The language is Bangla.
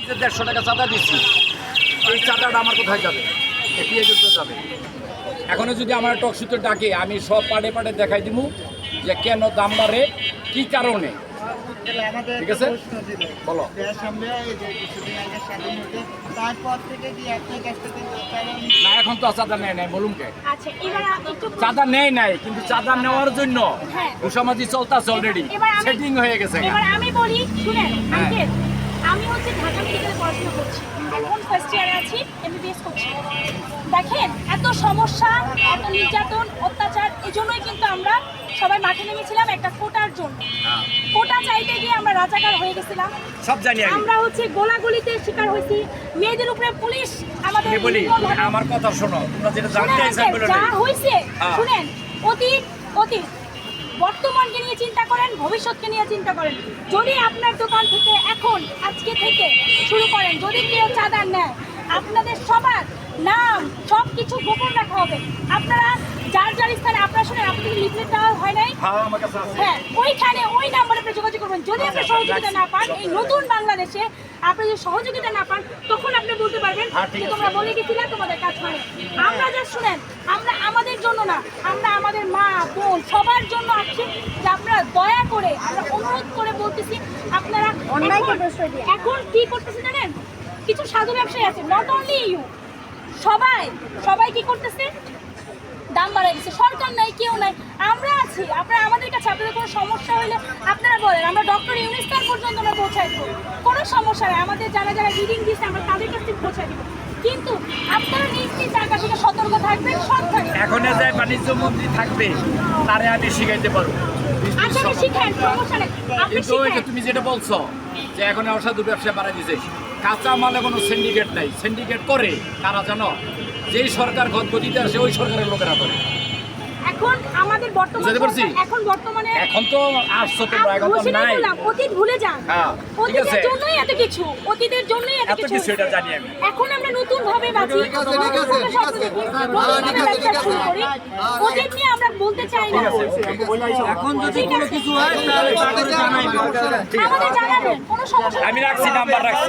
150 টাকা চাঁদা দিচ্ছি, এই চাঁদাটা আমার কোথায় যাবে? যাবে। এখনো যদি আমার টকশিতে ডাকে আমি সব পাড়ে পাড়ে দেখাই দিব যে কেন দাম বাড়ে, কি কারণে। ঠিক আছে, বলো। না, এখন তো চাঁদা নেয় নাই, বলুন কে চাঁদা নেয় নাই, কিন্তু চাঁদা নেওয়ার জন্য ঘুষামাজি চলতেছে, অলরেডি সেটিং হয়ে গেছে। আমি বলি শুনেন, আমি হচ্ছে ঢাকা মেডিকেলে পড়াশোনা করছি, এখন ফার্স্ট ইয়ারে আছি, এমবিবিএস করছি। দেখেন এত সমস্যা, এত নির্যাতন, অত্যাচার, এই জন্যই কিন্তু আমরা সবাই মাঠে নেমেছিলাম একটা কোটার জন্য। কোটা চাইতে গিয়ে আমরা রাজাকার হয়ে গেছিলাম, সব জানি আমরা হচ্ছে গোলাগুলিতে শিকার হয়েছি, মেয়েদের উপরে পুলিশ আমাদের বলি। আমার কথা শোনো, তোমরা যেটা জানতে যা হয়েছে শুনেন, অতীত বর্তমানকে নিয়ে চিন্তা করেন, ভবিষ্যৎকে নিয়ে চিন্তা করেন। যদি আপনার দোকান থেকে এখন আজকে থেকে শুরু করেন, যদি কেউ চাঁদা নেয়, আপনাদের সবার নাম সব কিছু গোপন রাখা হবে। আপনারা যার যার স্থানে, আপনারা শুনেন, আপনাদের লিফলেট দেওয়া হয় নাই, হ্যাঁ, ওইখানে ওই নাম্বারে আপনি যোগাযোগ করবেন। যদি আপনি সহযোগিতা না পান, এই নতুন বাংলাদেশে আপনি যদি সহযোগিতা না পান, তখন আপনি বলতে পারবেন যে তোমরা বলে গেছিলে তোমাদের কাজ হয়। আমরা যা শুনেন, আমরা আমাদের জন্য না, আমরা আমাদের মা বোন সবার জন্য আছি, যে আপনারা দয়া করে, আমরা অনুরোধ করে বলতেছি, আপনারা এখন কি করতেছে জানেন, কিছু সাধু ব্যবসায়ী আছে, নট অনলি ইউ, সবাই কি করতেছে, দাম বাড়াই দিচ্ছে। সরকার নাই, কেউ নাই, আমরা আছি। আপনারা আমাদের কাছে, আপনাদের কোনো সমস্যা হলে আপনারা বলেন, আমরা ডক্টর ইউনিস স্যার পর্যন্ত আমরা পৌঁছাই দেবো, কোনো সমস্যা নেই। আমাদের যারা যারা রিডিং দিচ্ছে আমরা তাদের কাছে পৌঁছাই দেবো, কিন্তু আপনারা নিশ্চিত জায়গা থেকে সতর্ক থাকবেন, সব থাকবেন। এখন যে বাণিজ্য মন্ত্রী থাকবে তারে আমি শিখাইতে পারবো, আসলে শিখেন, সমস্যা নেই, আপনি শিখেন। তুমি যেটা বলছো যে এখন অসাধু ব্যবসা বাড়াই দিছে, কাঁচা মালে কোনো সিন্ডিকেট নাই। সিন্ডিকেট করে কারা জানো? যেই সরকার গতিতে আসে ওই সরকারের লোকেরা করে। এখন আমাদের বর্তমানে এখন তো আসছো তোমরা, এখন তো নাই। অতীত ভুলে যান, অতীতের জন্যই এত কিছু, অতীতের জন্যই এত কিছু, এটা জানি আমি। এখন আমরা নতুন ভাবে বাঁচি, অতীত নিয়ে আমরা বলতে চাই না। এখন যদি কোনো কিছু হয় তাহলে জানাবেন, আমাদের জানাবেন, কোনো সমস্যা। আমি রাখছি, নাম্বার রাখছি।